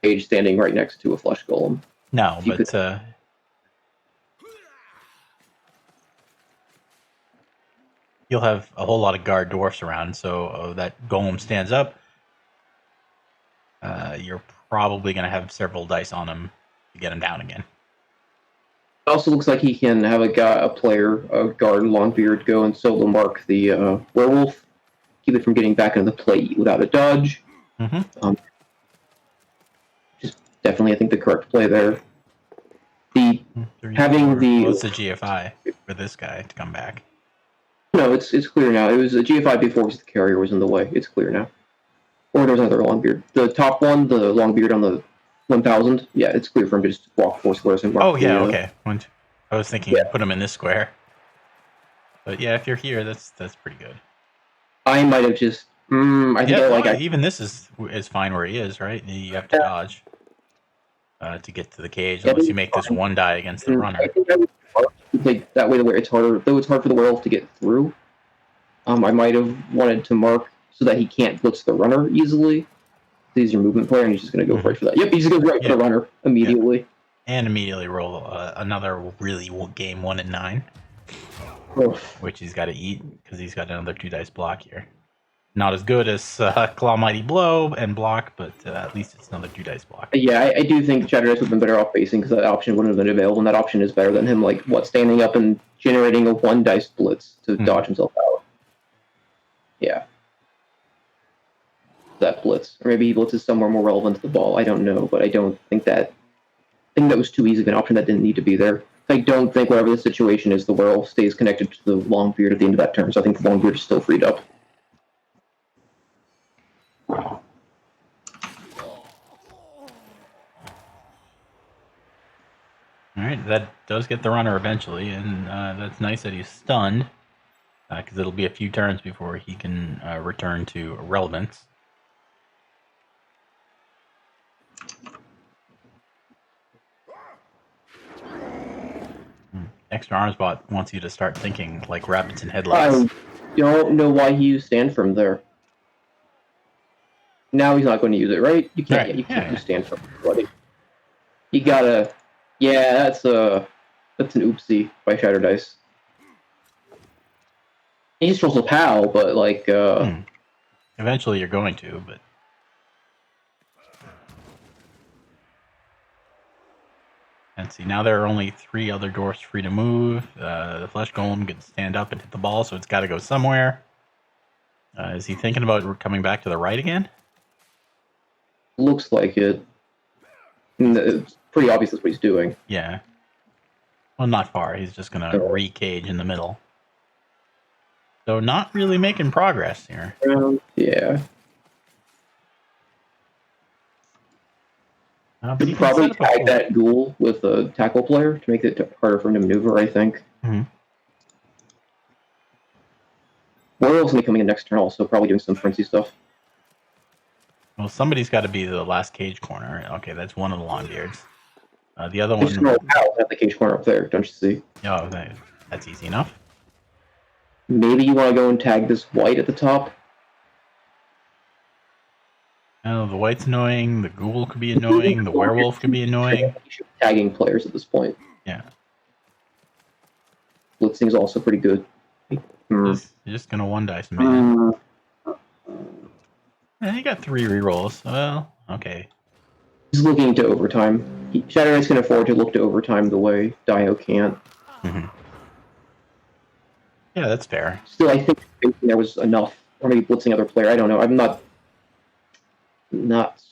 page standing right next to a flesh golem. No, If you but could, you'll have a whole lot of guard dwarfs around, so that golem stands up. You're probably going to have several dice on him to get him down again. it also looks like he can have a guard Longbeard, go and solo mark the werewolf, keep it from getting back into the play without a dodge. Mm-hmm. Just definitely, I think, the correct play there. The 3, having 4. the Well, it's a GFI for this guy to come back. no, it's clear now. It was a GFI before because the carrier was in the way. It's clear now. Or there's another Longbeard. The top one, the Longbeard on the 1000. Yeah, it's clear for him to just walk 4 squares and mark. Oh yeah, okay. I was thinking Yeah. put him in this square. But yeah, if you're here, that's pretty good. I might have just. I think even this is fine where he is, right? You have to dodge to get to the cage, unless you make this one die against the runner. I think I would like that way. The way it's harder, though, it's hard for the werewolf to get through. I might have wanted to mark so that he can't blitz the runner easily. He's your movement player, and he's just going to go right for that. Yep, he's going to go right for the runner immediately. Yeah. And immediately roll another really game 1 and 9, which he's got to eat because he's got another 2 dice block here. Not as good as Claw Mighty Blow and block, but at least it's another 2 dice block. Yeah, I do think Chatterdice would have been better off facing because that option wouldn't have been available, and that option is better than him, standing up and generating a 1 dice blitz to dodge himself out. Yeah. That blitz. Or maybe he blitzes somewhere more relevant to the ball. I don't know, but I don't think that. I think that was too easy of an option that didn't need to be there. I don't think whatever the situation is, the werewolf stays connected to the Longbeard at the end of that turn, so I think the Longbeard is still freed up. All right, that does get the runner eventually, and that's nice that he's stunned, because it'll be a few turns before he can return to relevance. Extra Arms Bot wants you to start thinking like rabbits in headlights. I don't know why he used stand from there. Now he's not going to use it, right? You can't. You can't use stand from, buddy. You gotta. Yeah, that's an oopsie by Chatterdice. He just rolls a POW, but eventually you're going to, but. And see, now there are only 3 other dwarfs free to move. The Flesh Golem can stand up and hit the ball, so it's got to go somewhere. Is he thinking about coming back to the right again? Looks like it. It's pretty obvious that's what he's doing. Yeah. Well, not far. He's just going to re-cage in the middle. So not really making progress here. Yeah. But he probably tag that ghoul with a tackle player to make it harder for him to maneuver, I think. Mm-hmm. Werewolf's going to be coming in next turn also, probably doing some frenzy stuff. Well, somebody's got to be the last cage corner. Okay, that's one of the Longbeards. The other one... At the cage corner up there, don't you see? Oh, that's easy enough. Maybe you want to go and tag this white at the top? Oh, the white's annoying, the ghoul could be annoying, the werewolf could be annoying. Tagging players at this point. Yeah. Blitzing is also pretty good. You're just going to 1 dice man. Yeah, he got 3 rerolls. Well, okay. He's looking to overtime. Chatterdice can afford to look to overtime the way Dio can't. Mm-hmm. Yeah, that's fair. Still, I think there was enough. Or maybe blitzing other player. I don't know. I'm not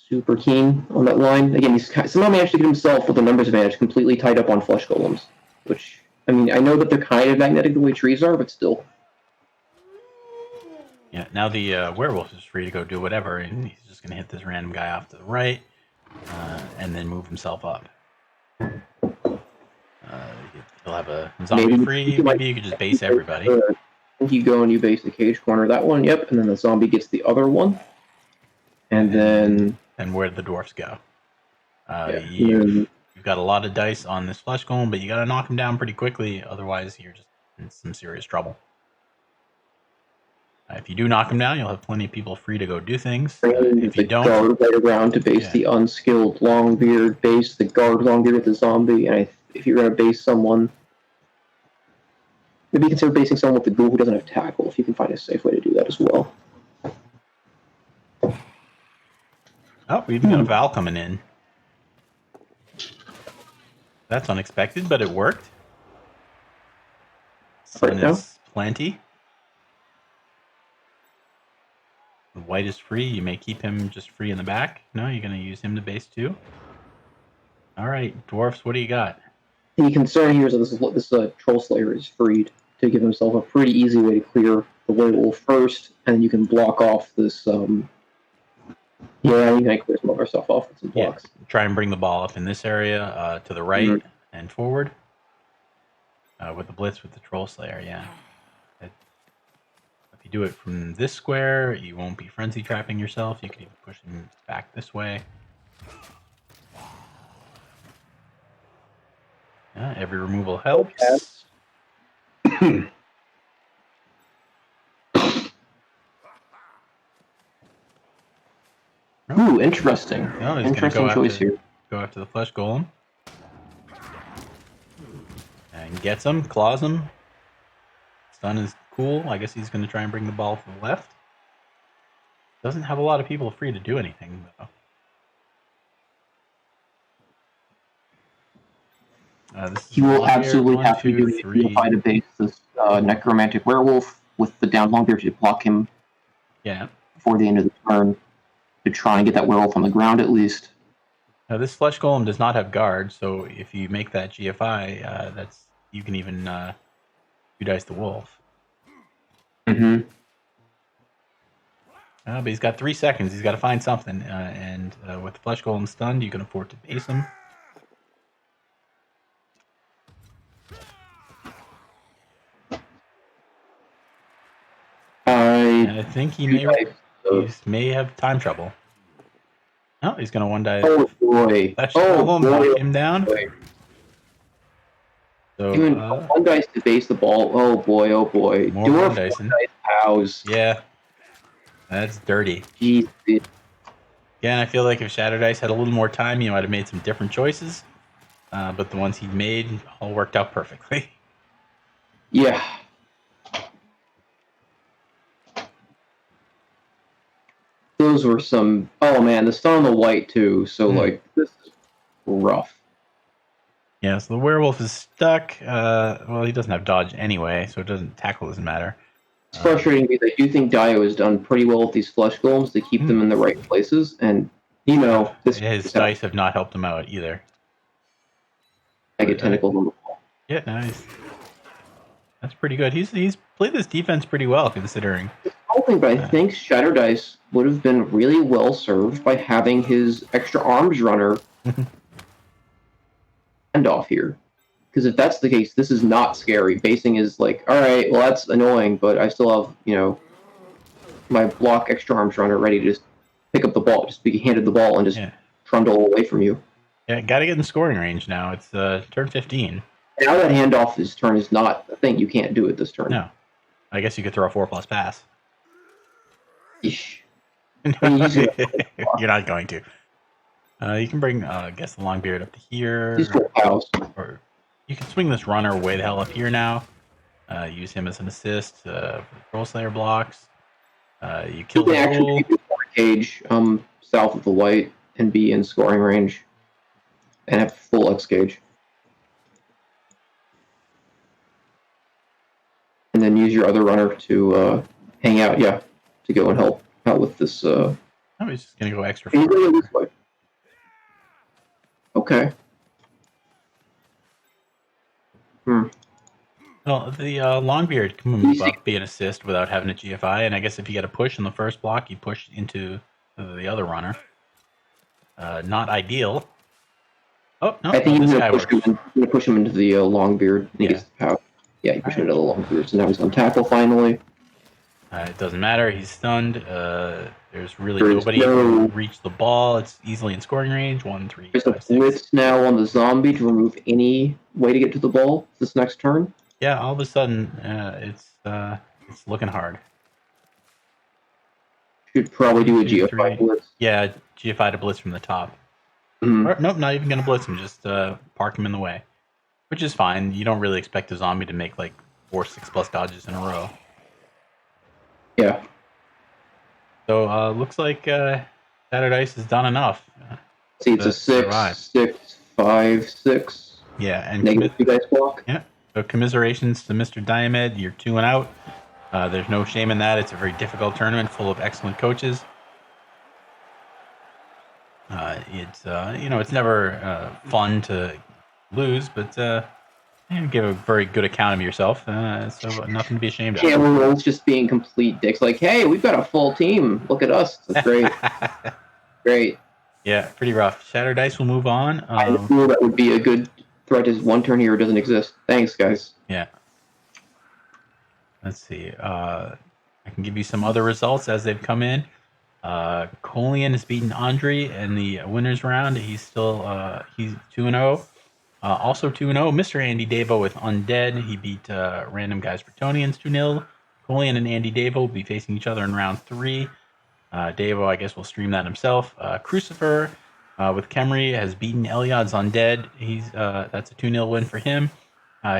super keen on that line. Again, he's somehow managed to get himself with a numbers advantage completely tied up on flesh golems. Which, I mean, I know that they're kind of magnetic the way trees are, but still. Yeah, now the werewolf is free to go do whatever, and he's just going to hit this random guy off to the right, and then move himself up. He'll have a zombie free. Maybe you could just base everybody. You go and you base the cage corner, that one, yep, and then the zombie gets the other one. And then... And where'd the dwarfs go? You've got a lot of dice on this flesh golem, but you got to knock him down pretty quickly, otherwise you're just in some serious trouble. If you do knock him down, you'll have plenty of people free to go do things. Bring If the you don't, guard right around to base the unskilled Longbeard, base the guard Longbeard with the zombie, and if you're going to base someone, maybe consider basing someone with the ghoul who doesn't have tackle, if you can find a safe way to do that as well. Oh, we even got a Val coming in. That's unexpected, but it worked. Sun is plenty. The white is free. You may keep him just free in the back. No, you're going to use him to base too. All right, dwarfs, what do you got? The concern here is that this Troll Slayer is freed to give himself a pretty easy way to clear the werewolf first, and you can block off this. Yeah, you can clear some other stuff off with some blocks. Yeah. Try and bring the ball up in this area to the right and forward with the Blitz with the Troll Slayer. Yeah. If you do it from this square, you won't be frenzy trapping yourself. You can even push him back this way. Every removal helps. Ooh, interesting. No, interesting choice here. Go after the flesh golem. And gets him, claws him. Stun is cool. I guess he's going to try and bring the ball to the left. Doesn't have a lot of people free to do anything, though. He will absolutely have to do it to base this necromantic werewolf with the down Longbeard to block him before the end of the turn to try and get that werewolf on the ground at least. Now, this flesh golem does not have guard, so if you make that GFI, you can even 2-dice the wolf. Mm-hmm. But he's got 3 seconds. He's got to find something, and with the flesh golem stunned, you can afford to base him. I think he may have time trouble. No, he's going to 1-die. Oh, boy. Knock him down. Boy. So, even 1-dice to base the ball. Oh, boy, oh, boy. More 1-dicing. House. Yeah. That's dirty. Jeez. Again, I feel like if Shadow Dice had a little more time, he might have made some different choices. But the ones he made all worked out perfectly. Yeah. Those were some. Oh man, the stun on the white too. So like this is rough. Yeah, so the werewolf is stuck. Well, he doesn't have dodge anyway, so tackle doesn't matter. It's frustrating because I do think Dio has done pretty well with these flesh golems to keep them in the right places, and his dice have not helped him out either. I get tentacles on the ball. Yeah, nice. That's pretty good. He's played this defense pretty well considering. But I think Shadow Dice would have been really well served by having his extra arms runner end off here. Because if that's the case, this is not scary. Basing is like, all right, well that's annoying, but I still have my block extra arms runner ready to just pick up the ball, just be handed the ball and just trundle away from you. Yeah, got to get in scoring range now. It's turn 15. Now that handoff this turn is not a thing. You can't do it this turn. No, I guess you could throw a 4+ pass. Eesh. You're not going to. You can bring, I guess, the Longbeard up to here. Or you can swing this runner way the hell up here now. Use him as an assist for Troll Slayer blocks. You kill the actually cage south of the white and be in scoring range and have full X gauge. And then use your other runner to hang out, to go and help out with this. Oh, he's just going to go extra far. This way. Okay. Well, the Longbeard can move up, be an assist without having a GFI, and I guess if you get a push in the first block, you push into the other runner. Not ideal. Oh, no, I think this he's guy works. Going to push him into the Longbeard, and he gets the power. Yeah, he pushed him into the Longbeard, so now he's on tackle finally. It doesn't matter, he's stunned. There's really nobody who can reach the ball. It's easily in scoring range. 1, 3, There's 5, a Blitz now on the zombie to remove any way to get to the ball this next turn. Yeah, all of a sudden, it's looking hard. Should probably do a 2, GFI 3. blitz. Yeah, GFI to blitz from the top. Mhm. Or, nope, not even going to blitz him. Just park him in the way, which is fine. You don't really expect a zombie to make like 4 6+ dodges in a row. Yeah. So looks like Shattered Ice has done enough. See, it's to a 6, survive. 6, 5, 6. Yeah, and Negative 2 dice block. yeah. So commiserations to Mr. Diomed. You're 2 and out. There's no shame in that. It's a very difficult tournament full of excellent coaches. It's it's never fun to lose, but you give a very good account of yourself. So nothing to be ashamed of. Yeah, we're both just being complete dicks. Like, hey, we've got a full team. Look at us. That's great. Great. Yeah, pretty rough. Shattered Ice will move on. I knew that would be a good threat as one turn hero doesn't exist. Thanks, guys. Yeah. Let's see. I can give you some other results as they've come in. Colian has beaten Andre in the winners round. He's still he's 2-0. Also 2-0, Mr. Andy Davo with Undead. He beat Random Guys Bretonians 2-0. Colian and Andy Davo will be facing each other in round 3. Davo, I guess, will stream that himself. Crucifer with Kemri has beaten Elyod's Undead. That's a 2-0 win for him.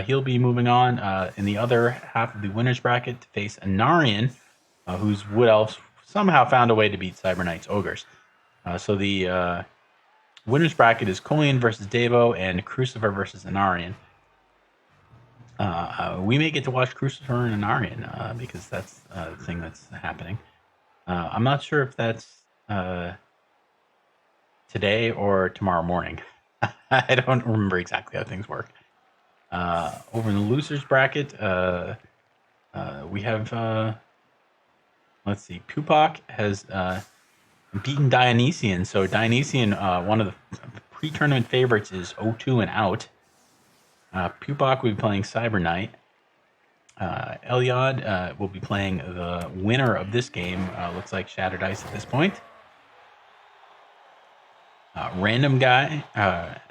He'll be moving on in the other half of the winners bracket to face Anarian, whose Wood Elves somehow found a way to beat Cyber Knights Ogres. So the winners bracket is Colian versus Davo and Crucifer versus Anarian. We may get to watch Crucifer and Anarian because that's the thing that's happening. I'm not sure if that's today or tomorrow morning. I don't remember exactly how things work. Over in the losers bracket, we have, let's see, Pupak has beaten Dionysian. So Dionysian, one of the pre-tournament favorites, is 0-2 and out. Pupak will be playing Cyber Knight. Elyod will be playing the winner of this game. Looks like Shattered Ice at this point. Random Guy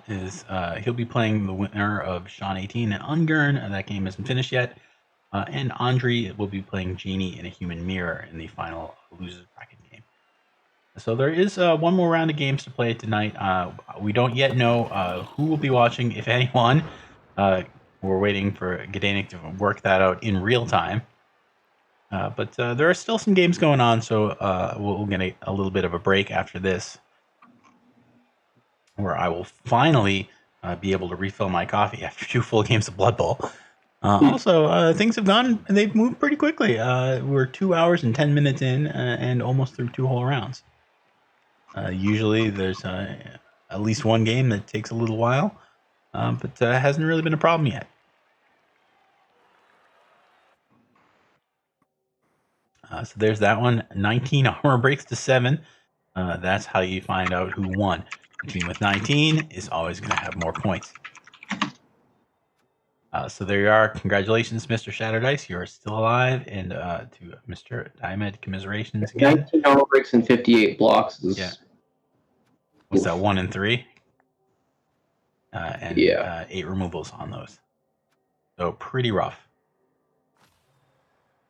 he'll be playing the winner of Sean 18 and Ungern. That game isn't finished yet. And Andre will be playing Genie in a Human Mirror in the final losers bracket game. So there is one more round of games to play tonight. We don't yet know who will be watching, if anyone. We're waiting for Gdanik to work that out in real time. But there are still some games going on, so we'll get a little bit of a break after this, where I will finally be able to refill my coffee after 2 full games of Blood Bowl. Also, things have gone, they've moved pretty quickly. We're 2 hours and 10 minutes in and almost through 2 whole rounds. Usually there's at least one game that takes a little while, but hasn't really been a problem yet. So there's that one. 19 armor breaks to 7. That's how you find out who won. A team with 19 is always going to have more points. So there you are. Congratulations, Mr. Shattered Ice. You are still alive. And to Mr. Diomed, commiserations again. 19 armor breaks and 58 blocks. Yeah. What's that, 1 and 3? And 8 removals on those. So pretty rough.